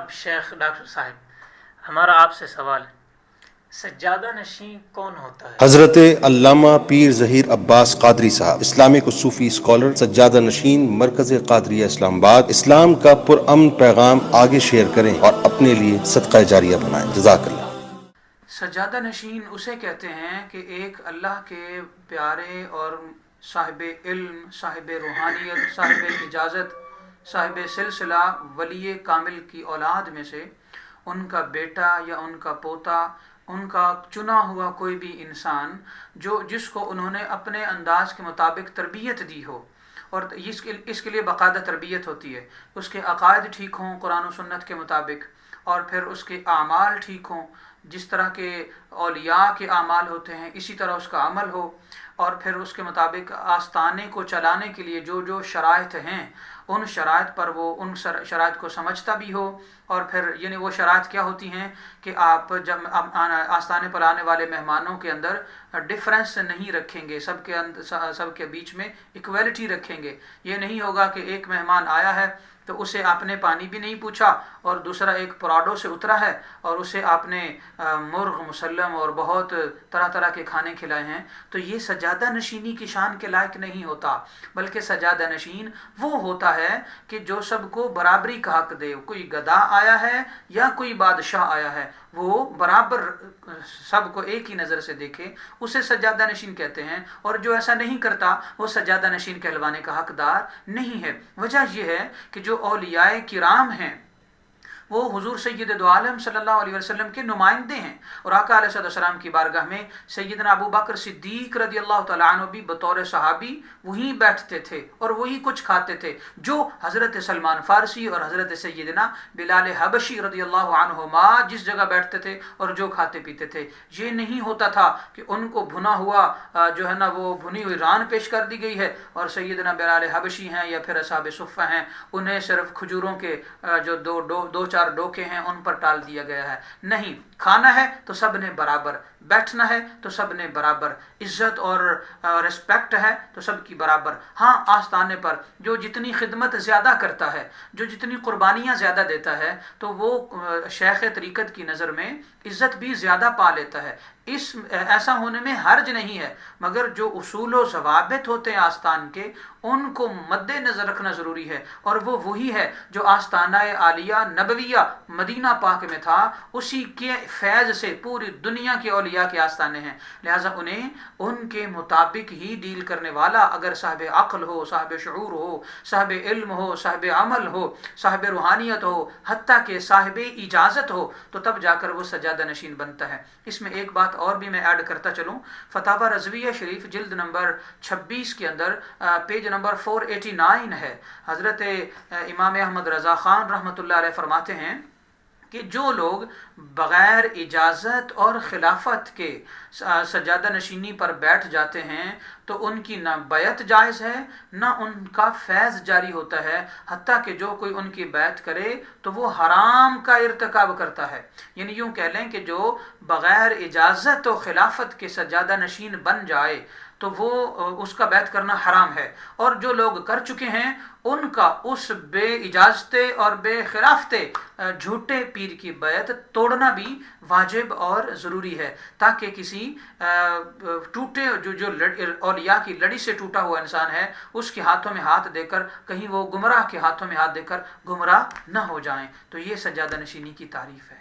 جناب شیخ ڈاکٹر صاحب، ہمارا آپ سے سوال ہے، سجادہ نشین کون ہوتا ہے؟ حضرت علامہ پیر ظہیر عباس قادری صاحب، اسلامک و صوفی اسکالر، سجادہ نشین، مرکز قادریہ اسلام آباد۔ اسلام کا پرامن پیغام آگے شیئر کریں اور اپنے لیے صدقہ جاریہ بنائیں۔ جزاک اللہ۔ سجادہ نشین اسے کہتے ہیں کہ ایک اللہ کے پیارے اور صاحب علم، صاحب روحانیت، صاحب اجازت، صاحب سلسلہ ولی کامل کی اولاد میں سے ان کا بیٹا یا ان کا پوتا، ان کا چنا ہوا کوئی بھی انسان جس کو انہوں نے اپنے انداز کے مطابق تربیت دی ہو، اور اس کے لیے باقاعدہ تربیت ہوتی ہے، اس کے عقائد ٹھیک ہوں قرآن و سنت کے مطابق، اور پھر اس کے اعمال ٹھیک ہوں، جس طرح کے اولیاء کے اعمال ہوتے ہیں اسی طرح اس کا عمل ہو، اور پھر اس کے مطابق آستانے کو چلانے کے لیے جو شرائط ہیں ان شرائط پر وہ ان شرائط کو سمجھتا بھی ہو، اور پھر یعنی وہ شرائط کیا ہوتی ہیں کہ آپ جب آستانے پر آنے والے مہمانوں کے اندر ڈفرینس نہیں رکھیں گے، سب کے بیچ میں ایکویلٹی رکھیں گے۔ یہ نہیں ہوگا کہ ایک مہمان آیا ہے تو اسے آپ نے پانی بھی نہیں پوچھا، اور دوسرا ایک پراڈو سے اترا ہے اور اسے آپ نے مرغ مسلم اور بہت طرح طرح کے کھانے کھلائے ہیں، تو یہ سجادہ نشینی کی شان کے لائق نہیں ہوتا، بلکہ سجادہ نشین وہ ہوتا ہے کہ جو سب کو برابری کا حق دے۔ کوئی گدھا آیا ہے یا کوئی بادشاہ آیا ہے، وہ برابر سب کو ایک ہی نظر سے دیکھے، اسے سجادہ نشین کہتے ہیں، اور جو ایسا نہیں کرتا وہ سجادہ نشین کہلوانے کا حقدار نہیں ہے۔ وجہ یہ ہے کہ جو اولیاء کرام ہیں وہ حضور سید دو عالم صلی اللہ علیہ وسلم کے نمائندے ہیں، اور آقا علیہ السلام کی بارگاہ میں سیدنا ابو بکر صدیق رضی اللہ تعالیٰ عنہ بھی بطور صحابی وہیں بیٹھتے تھے اور وہی کچھ کھاتے تھے جو حضرت سلمان فارسی اور حضرت سیدنا بلال حبشی رضی اللہ عنہما جس جگہ بیٹھتے تھے اور جو کھاتے پیتے تھے۔ یہ نہیں ہوتا تھا کہ ان کو بھنا ہوا جو ہے نا وہ بھنی ہوئی ران پیش کر دی گئی ہے اور سیدنا بلال حبشی ہیں یا پھر اصحاب صفہ ہیں انہیں صرف کھجوروں کے جو دو چار ڈوکے ہیں ان پر ٹال دیا گیا ہے۔ نہیں، کھانا ہے تو سب نے برابر، بیٹھنا ہے تو سب نے برابر، عزت اور رسپیکٹ ہے تو سب کی برابر۔ ہاں، آستانے پر جو جتنی خدمت زیادہ کرتا ہے، جو جتنی قربانیاں زیادہ دیتا ہے، تو وہ شیخ طریقت کی نظر میں عزت بھی زیادہ پا لیتا ہے۔ ایسا ہونے میں حرج نہیں ہے، مگر جو اصول و ضوابط ہوتے ہیں آستان کے ان کو مد نظر رکھنا ضروری ہے، اور وہ وہی ہے جو آستانہ عالیہ نبویہ مدینہ پاک میں تھا، اسی کے فیض سے پوری دنیا کے اولیاء کے آستانے ہیں، لہٰذا انہیں ان کے مطابق ہی ڈیل کرنے والا اگر صاحب عقل ہو، صاحب شعور ہو، صاحب علم ہو، صاحب عمل ہو، صاحب روحانیت ہو، حتیٰ کہ صاحب اجازت ہو، تو تب جا کر وہ سجادہ نشین بنتا ہے۔ اس میں ایک بات اور بھی میں ایڈ کرتا چلوں، فتاوی رضویہ شریف جلد نمبر 26 کے اندر پیج نمبر 489 ہے، حضرت امام احمد رضا خان رحمۃ اللہ علیہ فرماتے ہیں کہ جو لوگ بغیر اجازت اور خلافت کے سجادہ نشینی پر بیٹھ جاتے ہیں تو ان کی نہ بیعت جائز ہے نہ ان کا فیض جاری ہوتا ہے، حتیٰ کہ جو کوئی ان کی بیعت کرے تو وہ حرام کا ارتکاب کرتا ہے۔ یعنی یوں کہہ لیں کہ جو بغیر اجازت و خلافت کے سجادہ نشین بن جائے تو وہ اس کا بیعت کرنا حرام ہے، اور جو لوگ کر چکے ہیں ان کا اس بے اجازتے اور بے خلافتے جھوٹے پیر کی بیعت توڑنا بھی واجب اور ضروری ہے، تاکہ کسی ٹوٹے جو اولیاء کی لڑی سے ٹوٹا ہوا انسان ہے اس کے ہاتھوں میں ہاتھ دے کر کہیں وہ گمراہ کے ہاتھوں میں ہاتھ دے کر گمراہ نہ ہو جائیں۔ تو یہ سجادہ نشینی کی تعریف ہے۔